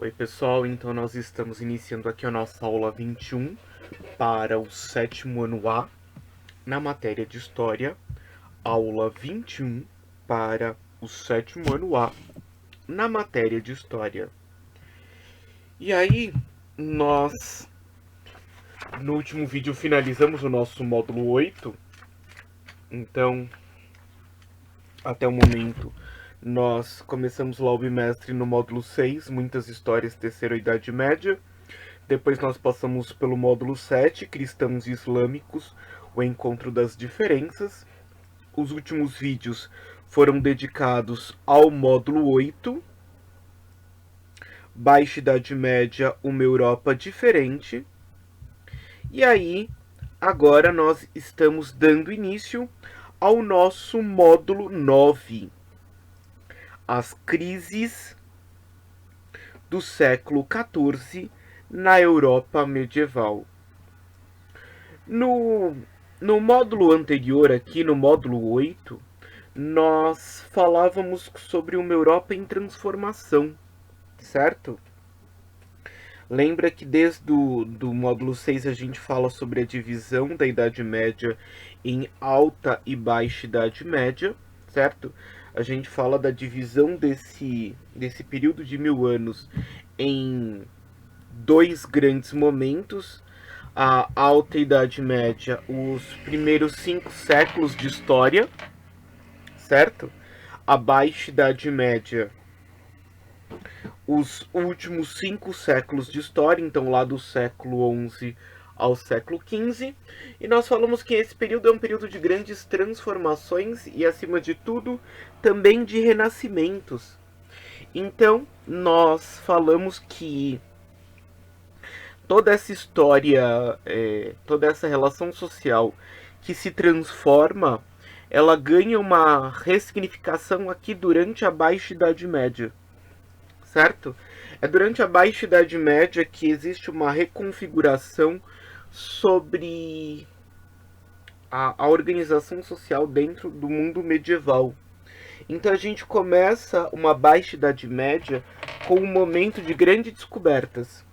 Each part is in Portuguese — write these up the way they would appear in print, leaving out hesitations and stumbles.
Oi pessoal, então nós estamos iniciando aqui a nossa aula 21 para o sétimo ano A, na matéria de História, aula 21 para o sétimo ano A, na matéria de História. E aí, nós no último vídeo finalizamos o nosso módulo 8, então até o momento nós começamos lá o bimestre no módulo 6, muitas histórias, terceira Idade Média. Depois nós passamos pelo módulo 7, Cristãos e Islâmicos, o encontro das diferenças. Os últimos vídeos foram dedicados ao módulo 8, Baixa Idade Média, uma Europa diferente. E aí, agora nós estamos dando início ao nosso módulo 9, as crises do século XIV na Europa medieval. No módulo anterior, aqui no módulo 8, nós falávamos sobre uma Europa em transformação, certo? Lembra que desde do módulo 6 a gente fala sobre a divisão da Idade Média em Alta e Baixa Idade Média, certo? A gente fala da divisão desse período de 1000 anos em dois grandes momentos: a Alta Idade Média, os primeiros 5 séculos de história, certo? A Baixa Idade Média, os últimos 5 séculos de história, então lá do século XI ao século XV. E nós falamos que esse período é um período de grandes transformações e, acima de tudo, também de renascimentos. Então, nós falamos que toda essa história, toda essa relação social que se transforma, ela ganha uma ressignificação aqui durante a Baixa Idade Média, certo? É durante a Baixa Idade Média que existe uma reconfiguração sobre a organização social dentro do mundo medieval. Então a gente começa uma Baixa Idade Média com um momento de grandes descobertas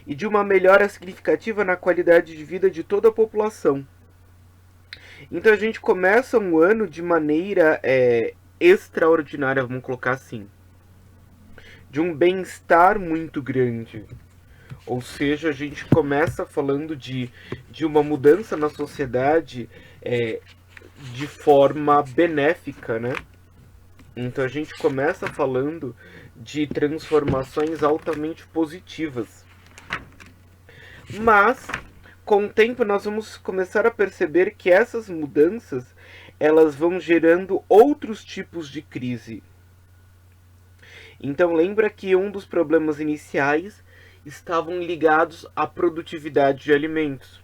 e de uma melhora significativa na qualidade de vida de toda a população. Então a gente começa um ano de maneira extraordinária, vamos colocar assim, de um bem-estar muito grande. Ou seja, a gente começa falando de uma mudança na sociedade de forma benéfica, né? Então a gente começa falando de transformações altamente positivas. Mas, com o tempo, nós vamos começar a perceber que essas mudanças, elas vão gerando outros tipos de crise. Então lembra que um dos problemas iniciais estavam ligados à produtividade de alimentos.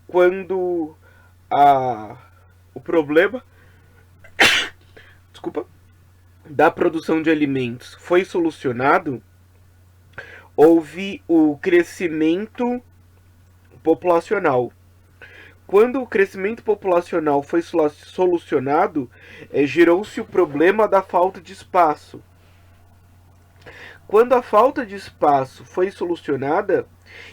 Quando o problema da produção de alimentos foi solucionado, houve o crescimento populacional. Quando o crescimento populacional foi solucionado, gerou-se o problema da falta de espaço. Quando a falta de espaço foi solucionada,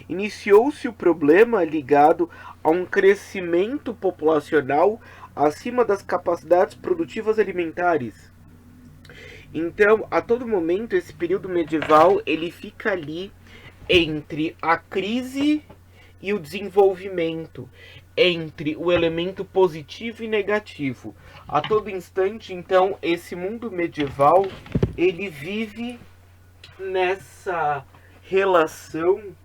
iniciou-se o problema ligado a um crescimento populacional acima das capacidades produtivas alimentares. Então, a todo momento, esse período medieval ele fica ali entre a crise e o desenvolvimento, entre o elemento positivo e negativo. A todo instante, então, esse mundo medieval ele vive nessa relação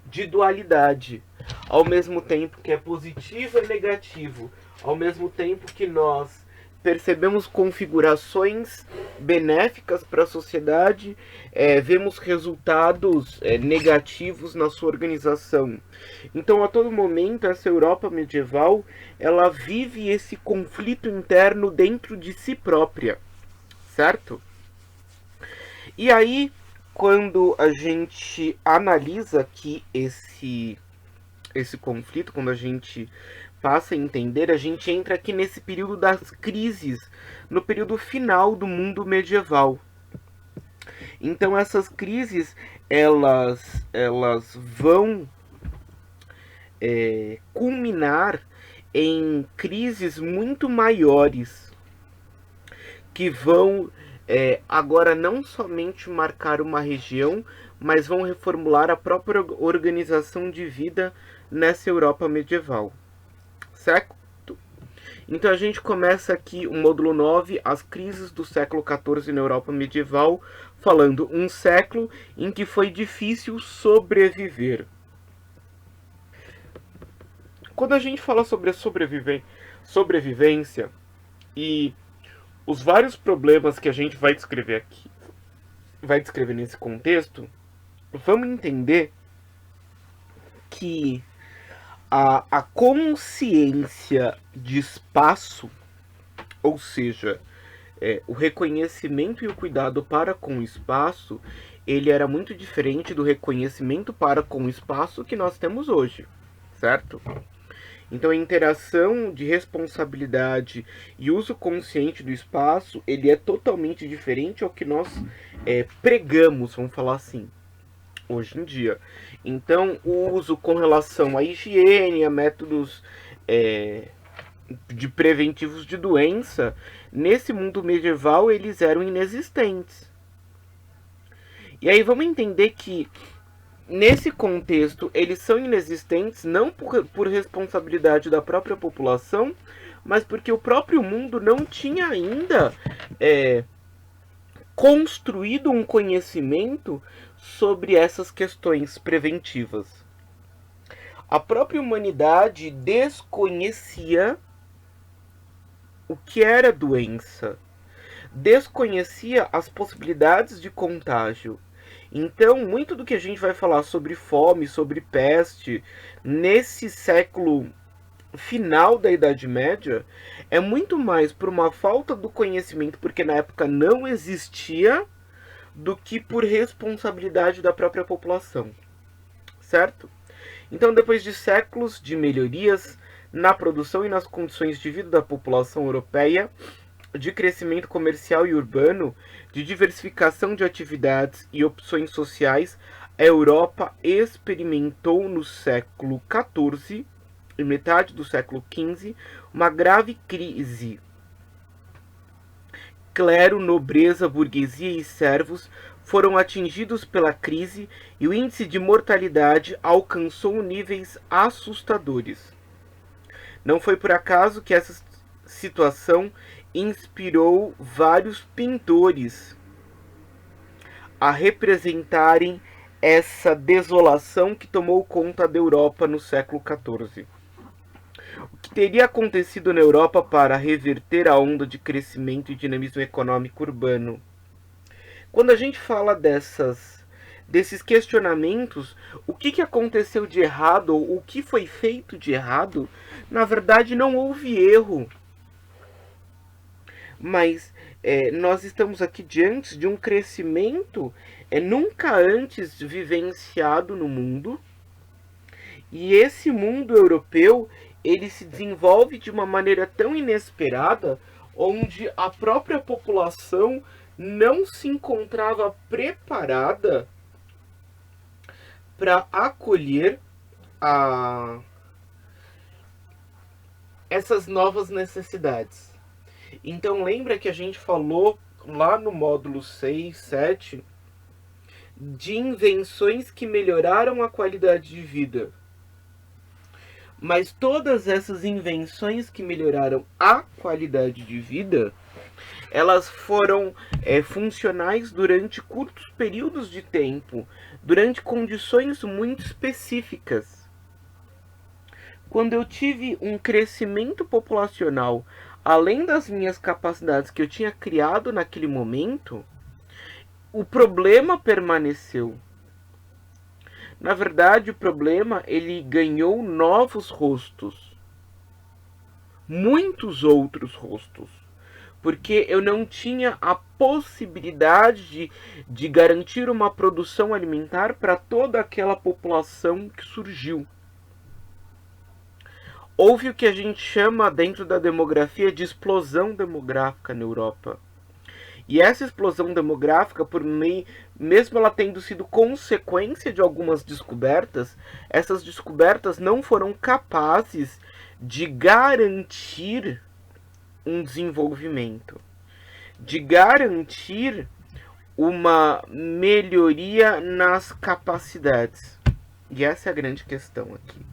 de dualidade, ao mesmo tempo que é positivo e negativo, ao mesmo tempo que nós percebemos configurações benéficas para a sociedade, vemos resultados negativos na sua organização. Então, a todo momento, essa Europa medieval, ela vive esse conflito interno dentro de si própria, certo? E aí, quando a gente analisa aqui esse conflito, quando a gente passa a entender, a gente entra aqui nesse período das crises, no período final do mundo medieval, Então essas crises elas vão culminar em crises muito maiores que vão agora não somente marcar uma região, mas vão reformular a própria organização de vida nessa Europa medieval, certo? Então a gente começa aqui o módulo 9, as crises do século XIV na Europa medieval, falando um século em que foi difícil sobreviver. Quando a gente fala sobre a sobrevivência e os vários problemas que a gente vai descrever aqui, vai descrever nesse contexto, vamos entender que a consciência de espaço, ou seja, o reconhecimento e o cuidado para com o espaço, ele era muito diferente do reconhecimento para com o espaço que nós temos hoje, certo? Então a interação de responsabilidade e uso consciente do espaço, ele é totalmente diferente ao que nós pregamos, vamos falar assim, hoje em dia. Então o uso com relação à higiene, a métodos de preventivos de doença, nesse mundo medieval eles eram inexistentes. E aí vamos entender que nesse contexto, eles são inexistentes não por responsabilidade da própria população, mas porque o próprio mundo não tinha ainda construído um conhecimento sobre essas questões preventivas. A própria humanidade desconhecia o que era doença, desconhecia as possibilidades de contágio. Então, muito do que a gente vai falar sobre fome, sobre peste, nesse século final da Idade Média, é muito mais por uma falta do conhecimento, porque na época não existia, do que por responsabilidade da própria população, certo? Então, depois de séculos de melhorias na produção e nas condições de vida da população europeia, de crescimento comercial e urbano, de diversificação de atividades e opções sociais, a Europa experimentou no século XIV e metade do século XV uma grave crise. Clero, nobreza, burguesia e servos foram atingidos pela crise e o índice de mortalidade alcançou níveis assustadores. Não foi por acaso que essa situação inspirou vários pintores a representarem essa desolação que tomou conta da Europa no século XIV. O que teria acontecido na Europa para reverter a onda de crescimento e dinamismo econômico urbano? Quando a gente fala desses questionamentos, o que aconteceu de errado, ou o que foi feito de errado, na verdade não houve erro. Mas nós estamos aqui diante de um crescimento nunca antes vivenciado no mundo. E esse mundo europeu, ele se desenvolve de uma maneira tão inesperada, onde a própria população não se encontrava preparada para acolher essas novas necessidades. Então lembra que a gente falou lá no módulo 6, 7, de invenções que melhoraram a qualidade de vida. Mas todas essas invenções que melhoraram a qualidade de vida, elas foram funcionais durante curtos períodos de tempo, durante condições muito específicas. Quando eu tive um crescimento populacional além das minhas capacidades que eu tinha criado naquele momento, o problema permaneceu. Na verdade, o problema ele ganhou novos rostos, muitos outros rostos, porque eu não tinha a possibilidade de garantir uma produção alimentar para toda aquela população que surgiu. Houve o que a gente chama dentro da demografia de explosão demográfica na Europa. E essa explosão demográfica, mesmo ela tendo sido consequência de algumas descobertas, essas descobertas não foram capazes de garantir um desenvolvimento, de garantir uma melhoria nas capacidades. E essa é a grande questão aqui.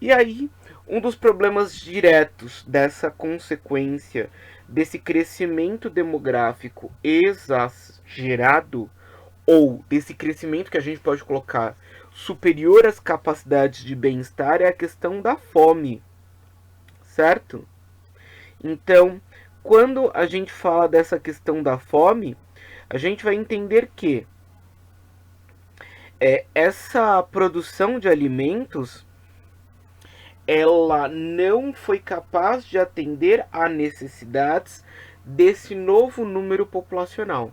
E aí, um dos problemas diretos dessa consequência, desse crescimento demográfico exagerado, ou desse crescimento que a gente pode colocar superior às capacidades de bem-estar, é a questão da fome, certo? Então, quando a gente fala dessa questão da fome, a gente vai entender que essa produção de alimentos ela não foi capaz de atender a necessidades desse novo número populacional.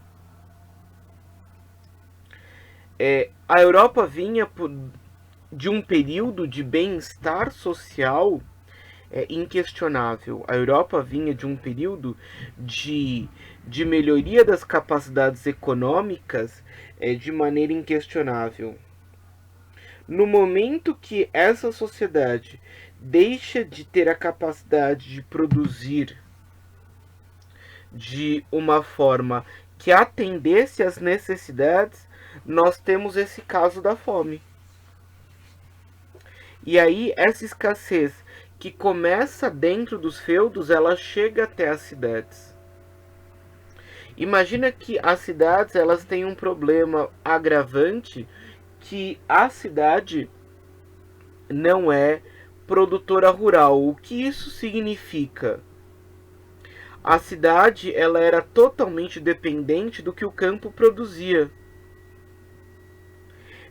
A Europa vinha de um período de bem-estar social inquestionável. A Europa vinha de um período de melhoria das capacidades econômicas de maneira inquestionável. No momento que essa sociedade deixa de ter a capacidade de produzir de uma forma que atendesse às necessidades, nós temos esse caso da fome. E aí essa escassez que começa dentro dos feudos, ela chega até as cidades. Imagina que as cidades elas têm um problema agravante, que a cidade não é produtora rural. O que isso significa? A cidade ela era totalmente dependente do que o campo produzia.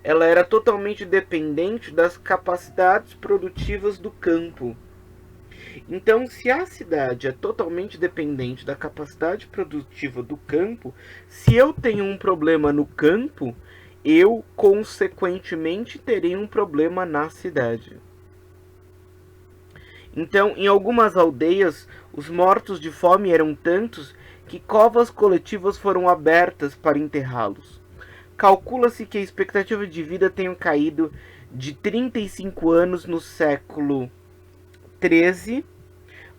Ela era totalmente dependente das capacidades produtivas do campo. Então, se a cidade é totalmente dependente da capacidade produtiva do campo, se eu tenho um problema no campo, eu, consequentemente, terei um problema na cidade. Então, em algumas aldeias, os mortos de fome eram tantos que covas coletivas foram abertas para enterrá-los. Calcula-se que a expectativa de vida tenha caído de 35 anos no século XIII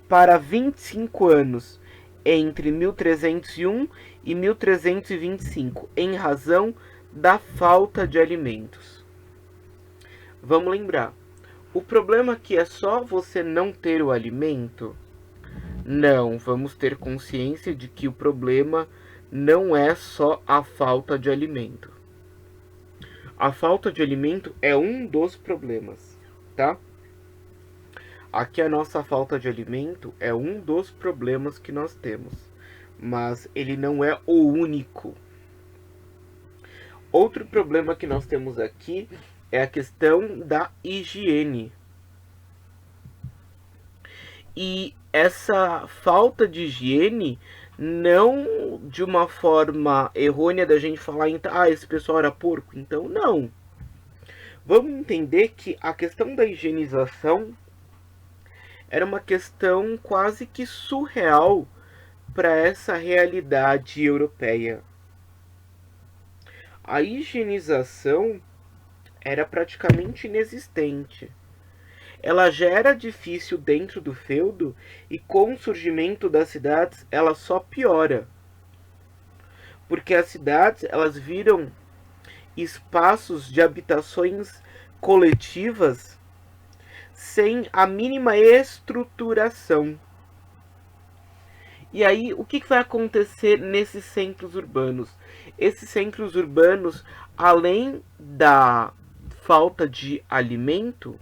para 25 anos entre 1301 e 1325, em razão da falta de alimentos. Vamos lembrar, o problema aqui é só você não ter o alimento? Não, vamos ter consciência de que o problema não é só a falta de alimento. A falta de alimento é um dos problemas, tá? Aqui a nossa falta de alimento é um dos problemas que nós temos, mas ele não é o único. Outro problema que nós temos aqui é a questão da higiene. E essa falta de higiene, não de uma forma errônea da gente falar, esse pessoal era porco. Então, não. Vamos entender que a questão da higienização era uma questão quase que surreal para essa realidade europeia. A higienização era praticamente inexistente. Ela já era difícil dentro do feudo e com o surgimento das cidades ela só piora. Porque as cidades elas viram espaços de habitações coletivas sem a mínima estruturação. E aí, o que vai acontecer nesses centros urbanos? Esses centros urbanos, além da falta de alimento,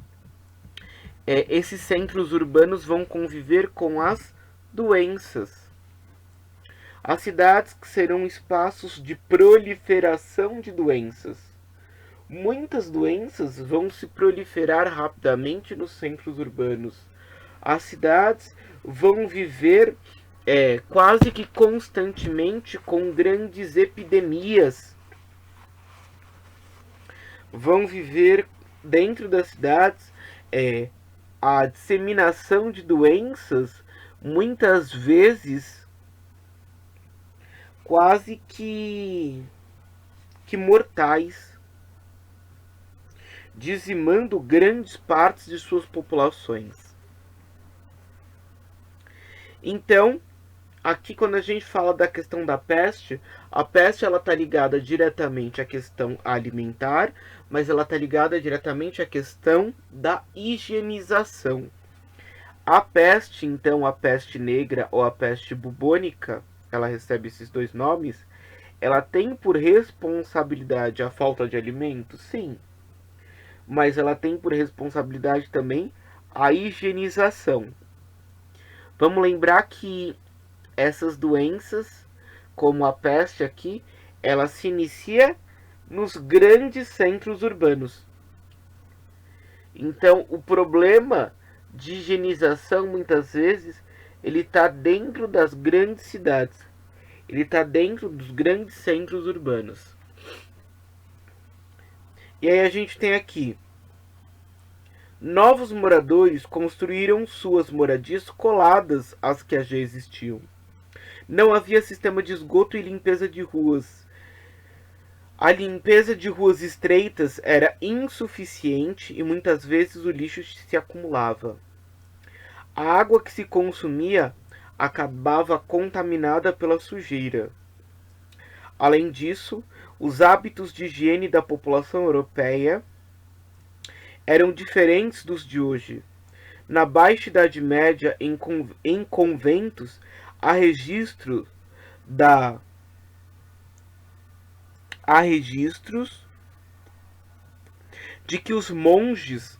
esses centros urbanos vão conviver com as doenças. As cidades serão espaços de proliferação de doenças. Muitas doenças vão se proliferar rapidamente nos centros urbanos. As cidades vão viver quase que constantemente com grandes epidemias. Vão viver dentro das cidades a disseminação de doenças muitas vezes quase que mortais, dizimando grandes partes de suas populações. Então, aqui quando a gente fala da questão da peste, a peste ela está ligada diretamente à questão alimentar, mas ela está ligada diretamente à questão da higienização. A peste, então, a peste negra ou a peste bubônica, ela recebe esses dois nomes, ela tem por responsabilidade a falta de alimentos? Sim. Mas ela tem por responsabilidade também a higienização. Vamos lembrar que essas doenças, como a peste aqui, ela se inicia nos grandes centros urbanos. Então, o problema de higienização, muitas vezes, ele está dentro das grandes cidades. Ele está dentro dos grandes centros urbanos. E aí a gente tem aqui: novos moradores construíram suas moradias coladas às que já existiam. Não havia sistema de esgoto e limpeza de ruas. A limpeza de ruas estreitas era insuficiente e muitas vezes o lixo se acumulava. A água que se consumia acabava contaminada pela sujeira. Além disso, os hábitos de higiene da população europeia eram diferentes dos de hoje. Na Baixa Idade Média, em conventos, há registros de que os monges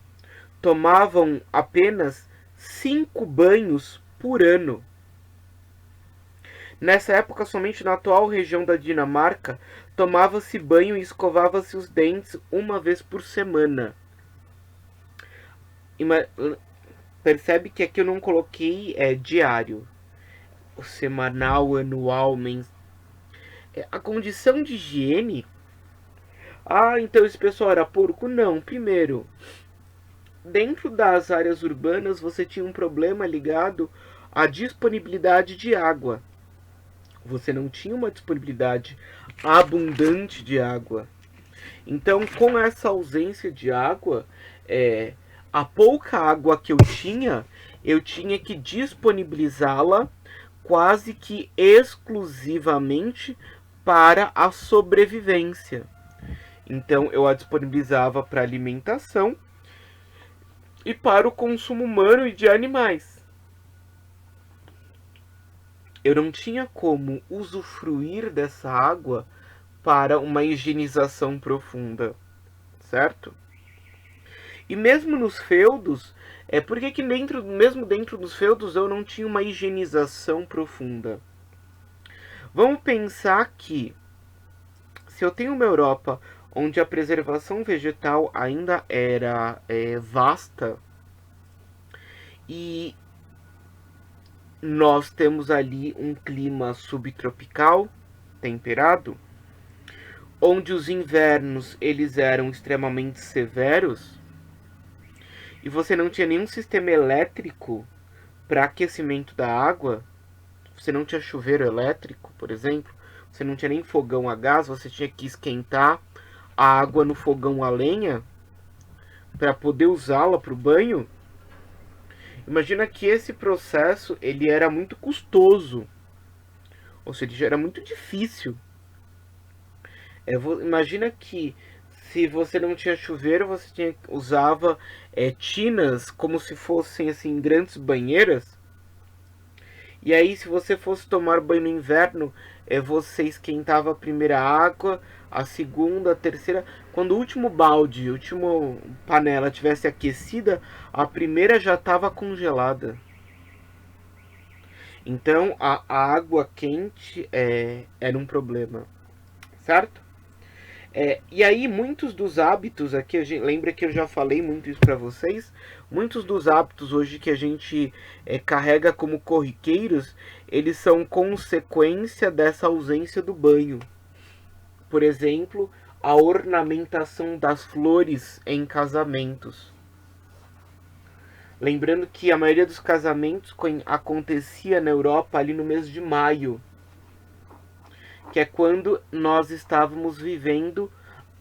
tomavam apenas 5 banhos por ano. Nessa época, somente na atual região da Dinamarca, tomava-se banho e escovava-se os dentes uma vez por semana. Percebe que aqui eu não coloquei diário, semanal, anual, mensal. A condição de higiene. Então esse pessoal era porco? Não. Primeiro, dentro das áreas urbanas você tinha um problema ligado à disponibilidade de água. Você não tinha uma disponibilidade abundante de água. Então, com essa ausência de água, a pouca água que eu tinha que disponibilizá-la quase que exclusivamente para a sobrevivência. Então, eu a disponibilizava para alimentação e para o consumo humano e de animais. Eu não tinha como usufruir dessa água para uma higienização profunda, certo? E mesmo nos feudos, por que mesmo dentro dos feudos eu não tinha uma higienização profunda? Vamos pensar que se eu tenho uma Europa onde a preservação vegetal ainda era vasta e nós temos ali um clima subtropical, temperado, onde os invernos eles eram extremamente severos e você não tinha nenhum sistema elétrico para aquecimento da água, você não tinha chuveiro elétrico, por exemplo, você não tinha nem fogão a gás, você tinha que esquentar a água no fogão a lenha para poder usá-la para o banho. Imagina que esse processo ele era muito custoso, ou seja, era muito difícil. Imagina que se você não tinha chuveiro, você usava tinas como se fossem assim grandes banheiras. E aí, se você fosse tomar banho no inverno, você esquentava a primeira água, a segunda, a terceira. Quando o último balde, a última panela tivesse aquecida, a primeira já estava congelada. Então, a água quente era um problema, certo? E aí, muitos dos hábitos aqui, lembra que eu já falei muito isso para vocês? Muitos dos hábitos hoje que a gente carrega como corriqueiros, eles são consequência dessa ausência do banho. Por exemplo, a ornamentação das flores em casamentos. Lembrando que a maioria dos casamentos acontecia na Europa ali no mês de maio. que é quando nós estávamos vivendo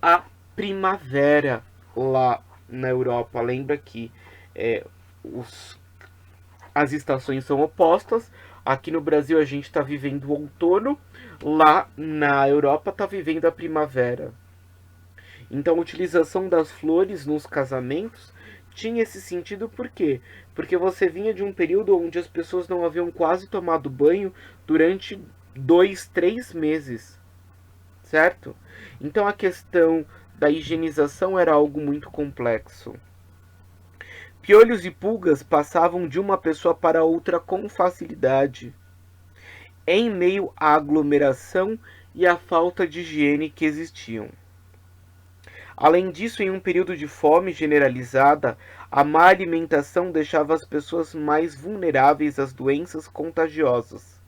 a primavera lá na Europa. Lembra que é, as estações são opostas. Aqui no Brasil a gente está vivendo o outono, lá na Europa está vivendo a primavera. Então a utilização das flores nos casamentos tinha esse sentido por quê? Porque você vinha de um período onde as pessoas não haviam quase tomado banho durante 2, 3 meses, certo? Então a questão da higienização era algo muito complexo. Piolhos e pulgas passavam de uma pessoa para outra com facilidade, em meio à aglomeração e à falta de higiene que existiam. Além disso, em um período de fome generalizada, a má alimentação deixava as pessoas mais vulneráveis às doenças contagiosas,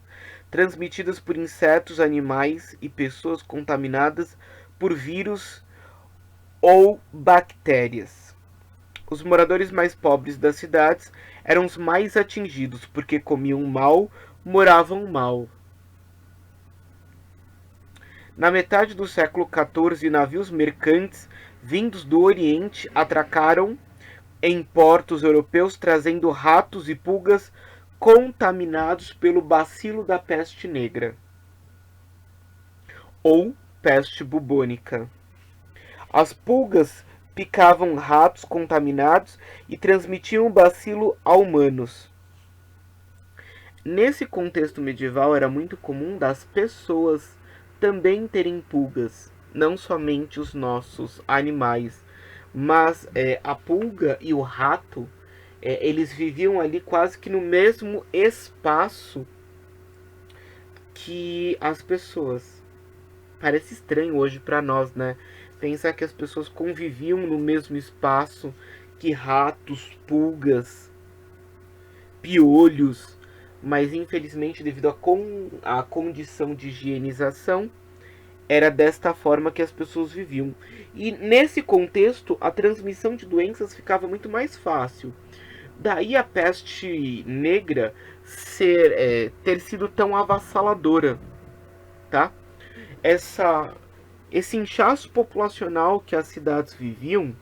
transmitidas por insetos, animais e pessoas contaminadas por vírus ou bactérias. Os moradores mais pobres das cidades eram os mais atingidos, porque comiam mal, moravam mal. Na metade do século XIV, navios mercantes vindos do Oriente atracaram em portos europeus trazendo ratos e pulgas contaminados pelo bacilo da peste negra ou peste bubônica. As pulgas picavam ratos contaminados e transmitiam o bacilo a humanos. Nesse contexto medieval era muito comum das pessoas também terem pulgas, não somente os nossos animais, mas a pulga e o rato, eles viviam ali quase que no mesmo espaço que as pessoas. Parece estranho hoje para nós, né? Pensar que as pessoas conviviam no mesmo espaço que ratos, pulgas, piolhos, mas infelizmente devido à condição de higienização, era desta forma que as pessoas viviam. E nesse contexto, a transmissão de doenças ficava muito mais fácil. Daí a peste negra ter sido tão avassaladora, tá? Esse inchaço populacional que as cidades viviam,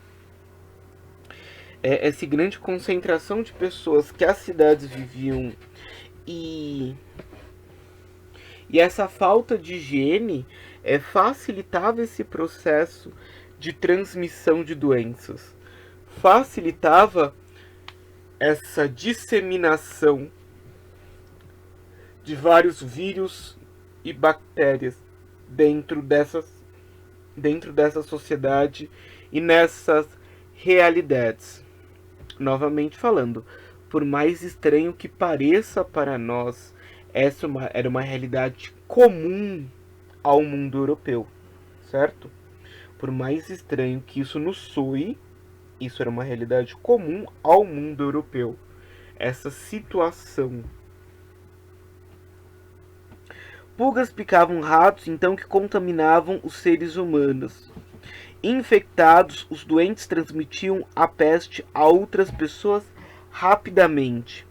essa grande concentração de pessoas que as cidades viviam e essa falta de higiene facilitava esse processo de transmissão de doenças, facilitava essa disseminação de vários vírus e bactérias dentro dessa sociedade e nessas realidades. Novamente falando, por mais estranho que pareça para nós, essa era uma realidade comum ao mundo europeu, certo? Por mais estranho que isso nos soe, isso era uma realidade comum ao mundo europeu. Essa situação. Pulgas picavam ratos, então, que contaminavam os seres humanos. Infectados, os doentes transmitiam a peste a outras pessoas rapidamente.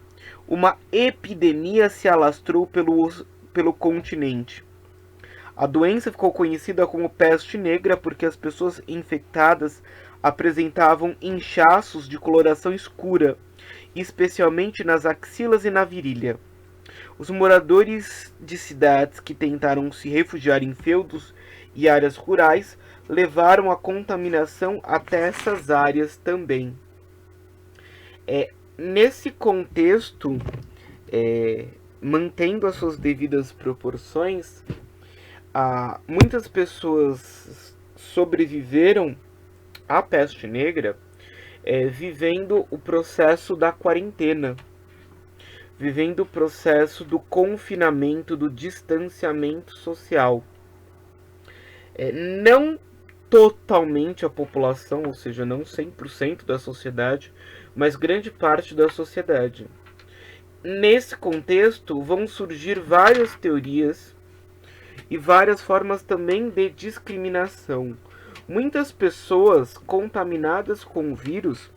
Uma epidemia se alastrou pelo continente. A doença ficou conhecida como peste negra porque as pessoas infectadas apresentavam inchaços de coloração escura, especialmente nas axilas e na virilha. Os moradores de cidades que tentaram se refugiar em feudos e áreas rurais levaram a contaminação até essas áreas também. Nesse contexto, mantendo as suas devidas proporções, muitas pessoas sobreviveram à peste negra vivendo o processo da quarentena, vivendo o processo do confinamento, do distanciamento social. Não totalmente a população, ou seja, não 100% da sociedade, mas grande parte da sociedade. Nesse contexto, vão surgir várias teorias e várias formas também de discriminação. Muitas pessoas contaminadas com o vírus,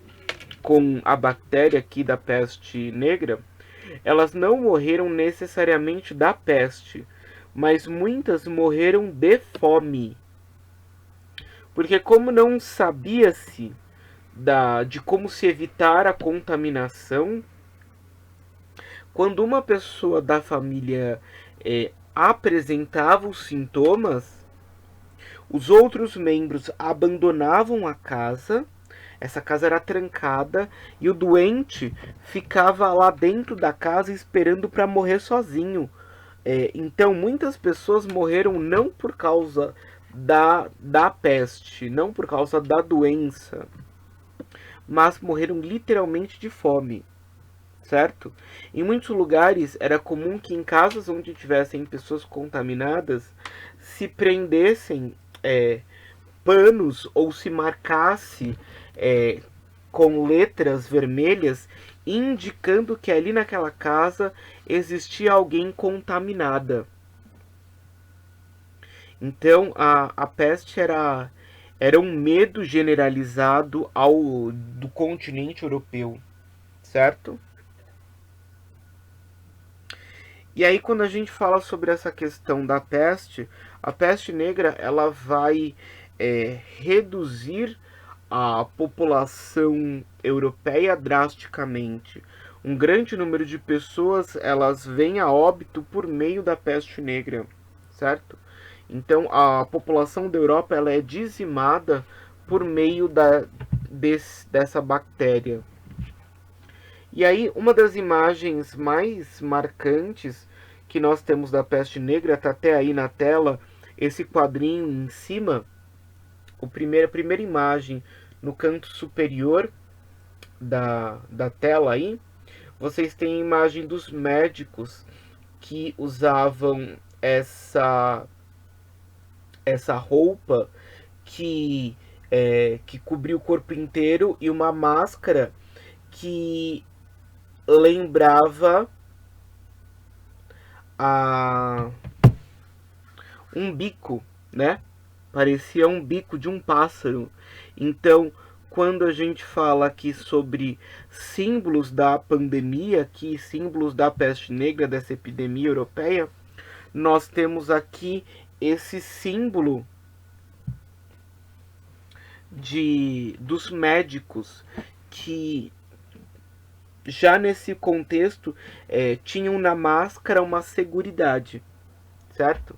com a bactéria aqui da peste negra, elas não morreram necessariamente da peste, mas muitas morreram de fome. Porque como não sabia-se de como se evitar a contaminação, quando uma pessoa da família apresentava os sintomas, os outros membros abandonavam a casa, essa casa era trancada e o doente ficava lá dentro da casa esperando para morrer sozinho. Então muitas pessoas morreram não por causa da peste, não por causa da doença, mas morreram literalmente de fome, certo? Em muitos lugares era comum que em casas onde tivessem pessoas contaminadas se prendessem panos ou se marcasse com letras vermelhas indicando que ali naquela casa existia alguém contaminada. Então a peste era um medo generalizado do continente europeu, certo? E aí quando a gente fala sobre essa questão da peste, a peste negra ela vai reduzir a população europeia drasticamente. Um grande número de pessoas elas vêm a óbito por meio da peste negra, certo? Então a população da Europa ela é dizimada por meio dessa bactéria. E aí uma das imagens mais marcantes que nós temos da peste negra, está até aí na tela, esse quadrinho em cima, a primeira imagem no canto superior da tela aí, vocês têm a imagem dos médicos que usavam essa roupa que cobria o corpo inteiro e uma máscara que lembrava um bico, né? Parecia um bico de um pássaro. Então, quando a gente fala aqui sobre símbolos da pandemia, aqui dos da peste negra, dessa epidemia europeia, nós temos aqui esse símbolo dos médicos que já nesse contexto tinham na máscara uma seguridade, certo?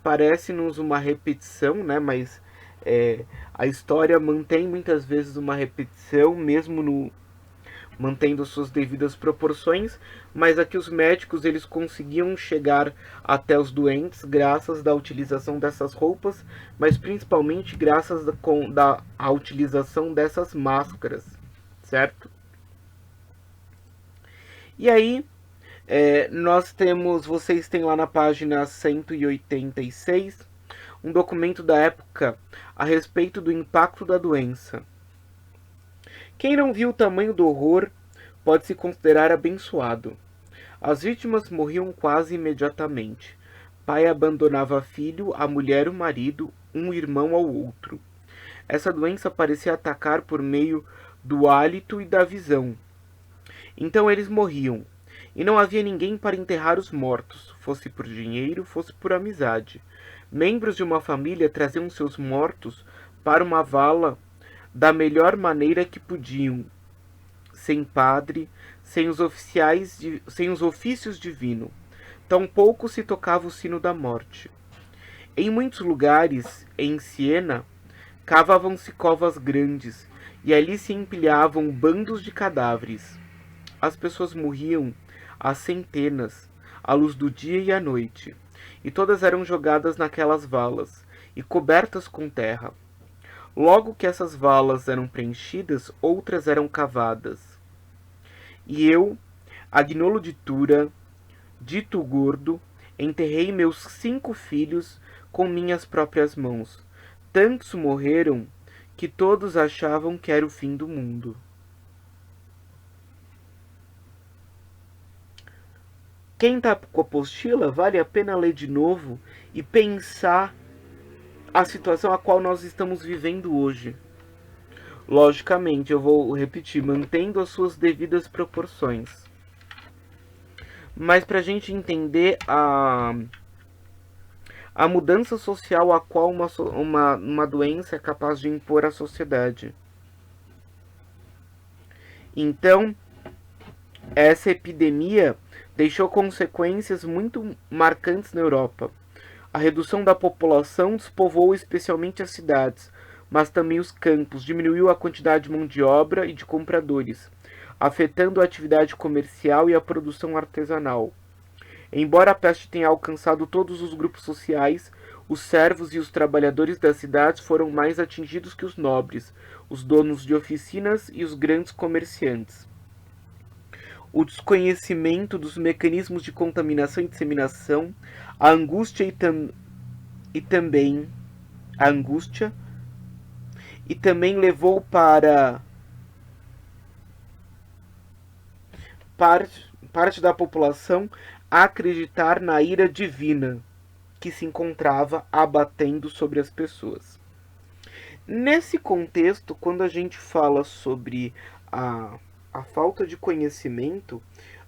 Parece-nos uma repetição, né? Mas a história mantém muitas vezes uma repetição, mesmo mantendo suas devidas proporções, mas aqui os médicos eles conseguiam chegar até os doentes graças à utilização dessas roupas, mas principalmente graças à utilização dessas máscaras, certo? E aí, vocês têm lá na página 186 um documento da época a respeito do impacto da doença. Quem não viu o tamanho do horror pode se considerar abençoado. As vítimas morriam quase imediatamente. Pai abandonava filho, a mulher o marido, um irmão ao outro. Essa doença parecia atacar por meio do hálito e da visão. Então eles morriam, e não havia ninguém para enterrar os mortos, fosse por dinheiro, fosse por amizade. Membros de uma família traziam seus mortos para uma vala da melhor maneira que podiam, sem padre, sem os ofícios divinos. Tampouco se tocava o sino da morte. Em muitos lugares, em Siena, cavavam-se covas grandes, e ali se empilhavam bandos de cadáveres. As pessoas morriam às centenas, à luz do dia e à noite, e todas eram jogadas naquelas valas, e cobertas com terra. Logo que essas valas eram preenchidas, outras eram cavadas. E eu, Agnolo de Tura, dito gordo, enterrei meus 5 filhos com minhas próprias mãos. Tantos morreram que todos achavam que era o fim do mundo. Quem está com a apostila, vale a pena ler de novo e pensar a situação a qual nós estamos vivendo hoje. Logicamente, eu vou repetir, mantendo as suas devidas proporções. Mas para a gente entender a mudança social a qual uma doença é capaz de impor à sociedade. Então, essa epidemia deixou consequências muito marcantes na Europa. A redução da população despovoou especialmente as cidades, mas também os campos, diminuiu a quantidade de mão de obra e de compradores, afetando a atividade comercial e a produção artesanal. Embora a peste tenha alcançado todos os grupos sociais, os servos e os trabalhadores das cidades foram mais atingidos que os nobres, os donos de oficinas e os grandes comerciantes. O desconhecimento dos mecanismos de contaminação e disseminação, a angústia e também levou para parte da população a acreditar na ira divina que se encontrava abatendo sobre as pessoas. Nesse contexto, quando a gente fala sobre a falta de conhecimento,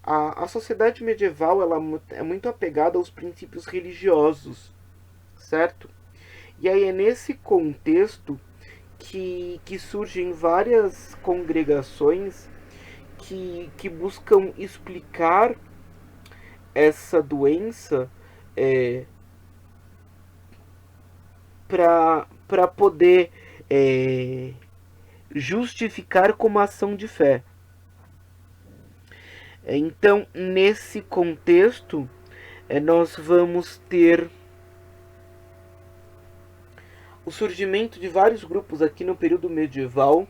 a sociedade medieval ela é muito apegada aos princípios religiosos, certo? E aí é nesse contexto que surgem várias congregações que buscam explicar essa doença para poder justificar como ação de fé. Então, nesse contexto, nós vamos ter o surgimento de vários grupos aqui no período medieval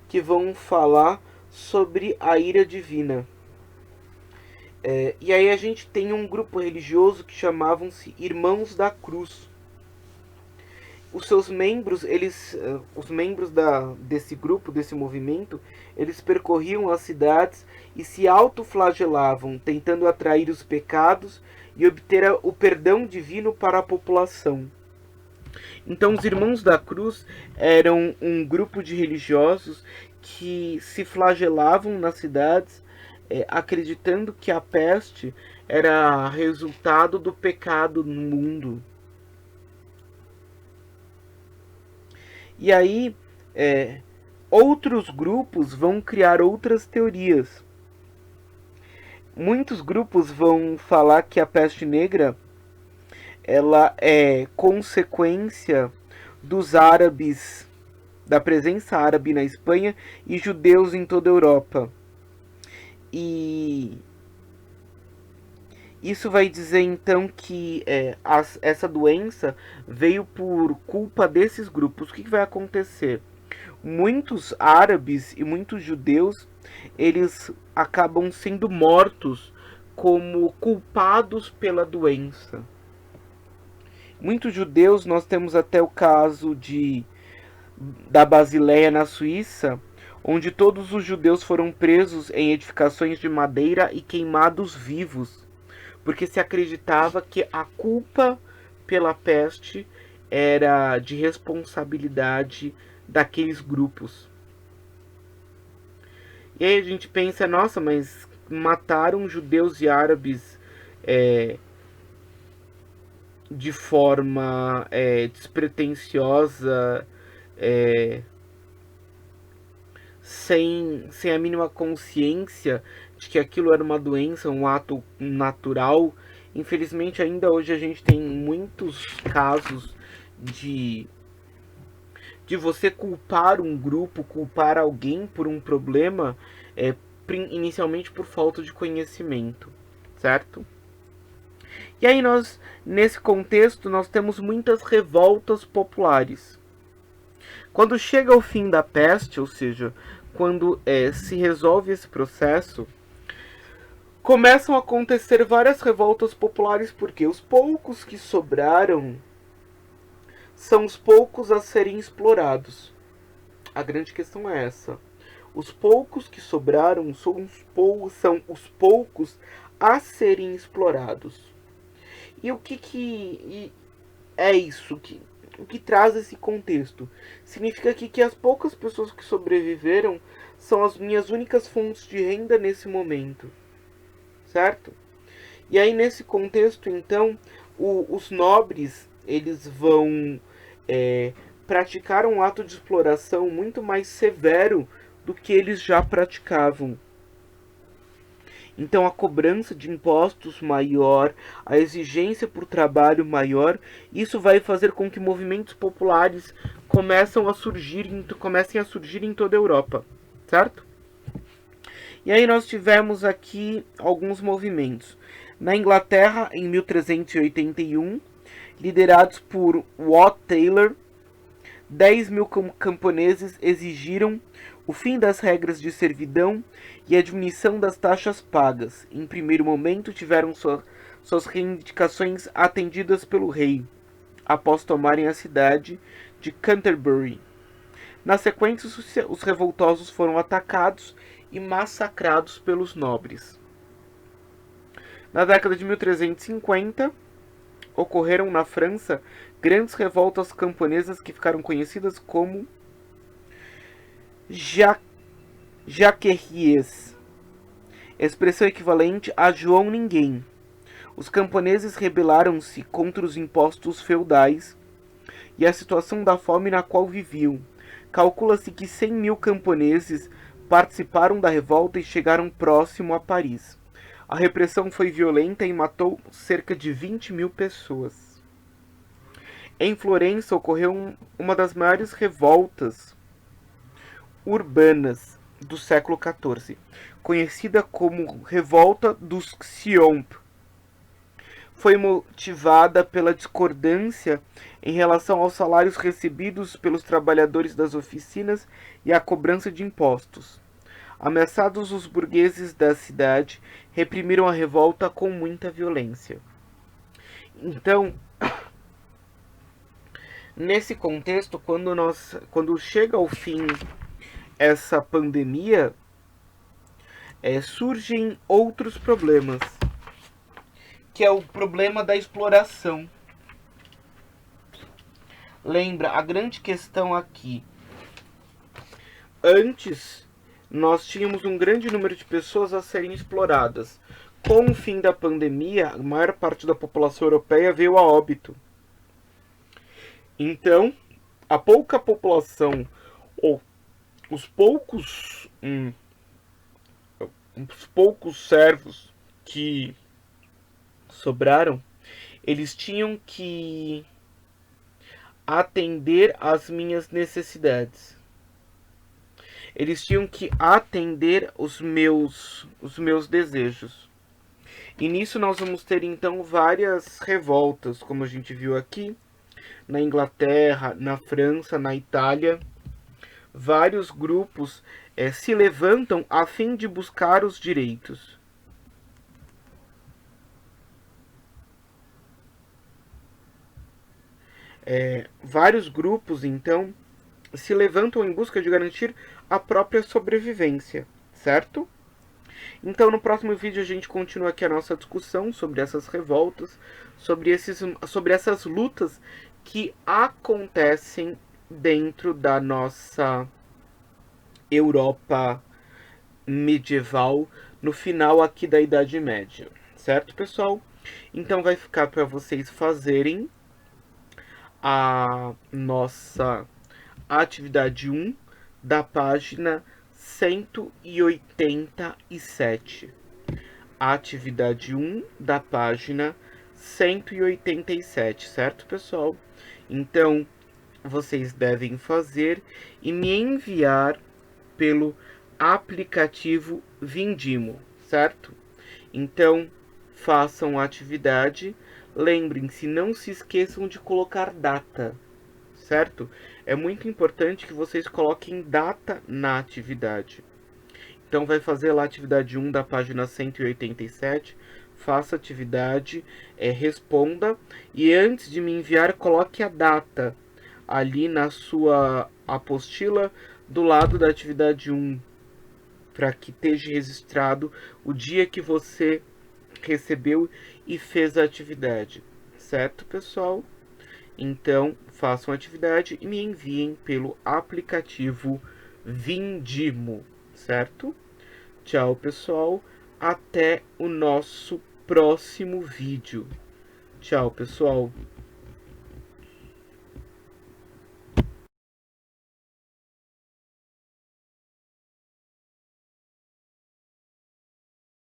que vão falar sobre a ira divina. E aí a gente tem um grupo religioso que chamavam-se Irmãos da Cruz. Os seus membros, os membros desse grupo, desse movimento, eles percorriam as cidades e se autoflagelavam, tentando atrair os pecados e obter o perdão divino para a população. Então, os Irmãos da Cruz eram um grupo de religiosos que se flagelavam nas cidades, acreditando que a peste era resultado do pecado no mundo. E aí, outros grupos vão criar outras teorias. Muitos grupos vão falar que a peste negra ela é consequência dos árabes, da presença árabe na Espanha e judeus em toda a Europa. E isso vai dizer então que essa doença veio por culpa desses grupos. O que vai acontecer? Muitos árabes e muitos judeus, eles acabam sendo mortos como culpados pela doença. Muitos judeus, nós temos até o caso da Basileia na Suíça, onde todos os judeus foram presos em edificações de madeira e queimados vivos, porque se acreditava que a culpa pela peste era de responsabilidade daqueles grupos. E aí a gente pensa, nossa, mas mataram judeus e árabes de forma despretensiosa, sem a mínima consciência de que aquilo era uma doença, um ato natural. Infelizmente, ainda hoje a gente tem muitos casos de você culpar um grupo, culpar alguém por um problema, inicialmente por falta de conhecimento, certo? E aí nesse contexto, nós temos muitas revoltas populares. Quando chega o fim da peste, ou seja, quando se resolve esse processo, começam a acontecer várias revoltas populares, porque os poucos que sobraram são os poucos a serem explorados. A grande questão é essa. Os poucos que sobraram são os poucos a serem explorados. E o que é isso? O que traz esse contexto? Significa que as poucas pessoas que sobreviveram são as minhas únicas fontes de renda nesse momento. Certo? E aí, nesse contexto, então, os nobres, eles vão praticar um ato de exploração muito mais severo do que eles já praticavam. Então a cobrança de impostos maior, a exigência por trabalho maior, isso vai fazer com que movimentos populares comecem a surgir em toda a Europa, certo? E aí nós tivemos aqui alguns movimentos. Na Inglaterra, em 1381, liderados por Wat Taylor, 10 mil camponeses exigiram o fim das regras de servidão e a diminuição das taxas pagas. Em primeiro momento, tiveram suas reivindicações atendidas pelo rei, após tomarem a cidade de Canterbury. Na sequência, os revoltosos foram atacados e massacrados pelos nobres. Na década de 1350, ocorreram na França grandes revoltas camponesas que ficaram conhecidas como Jacqueries, expressão equivalente a João Ninguém. Os camponeses rebelaram-se contra os impostos feudais e a situação da fome na qual viviam. Calcula-se que 100 mil camponeses participaram da revolta e chegaram próximo a Paris. A repressão foi violenta e matou cerca de 20 mil pessoas. Em Florença ocorreu uma das maiores revoltas urbanas do século XIV, conhecida como Revolta dos Xiomp. Foi motivada pela discordância em relação aos salários recebidos pelos trabalhadores das oficinas e a cobrança de impostos. Ameaçados, os burgueses da cidade reprimiram a revolta com muita violência. Então, nesse contexto, quando chega ao fim essa pandemia, surgem outros problemas, que é o problema da exploração. Lembra, a grande questão aqui, antes nós tínhamos um grande número de pessoas a serem exploradas. Com o fim da pandemia, a maior parte da população europeia veio a óbito. Então, a pouca população, ou os poucos servos que sobraram, eles tinham que atender às minhas necessidades. Eles tinham que atender os meus desejos. E nisso nós vamos ter então várias revoltas, como a gente viu aqui, na Inglaterra, na França, na Itália. Vários grupos se levantam a fim de buscar os direitos. Vários grupos, então, se levantam em busca de garantir a própria sobrevivência, certo? Então, no próximo vídeo a gente continua aqui a nossa discussão sobre essas revoltas, sobre essas lutas que acontecem dentro da nossa Europa medieval, no final aqui da Idade Média, certo, pessoal? Então vai ficar para vocês fazerem a nossa atividade 1 da página 187. Atividade 1 da página 187, certo, pessoal? Então, vocês devem fazer e me enviar pelo aplicativo Vindimo, certo? Então, façam a atividade. Lembrem-se, não se esqueçam de colocar data, certo? É muito importante que vocês coloquem data na atividade. Então, vai fazer lá a atividade 1 da página 187. Faça a atividade, responda. E antes de me enviar, coloque a data ali na sua apostila do lado da atividade 1. Para que esteja registrado o dia que você recebeu e fez a atividade, certo, pessoal? Então, façam a atividade e me enviem pelo aplicativo Vindimo, certo? Tchau, pessoal. Até o nosso próximo vídeo. Tchau, pessoal.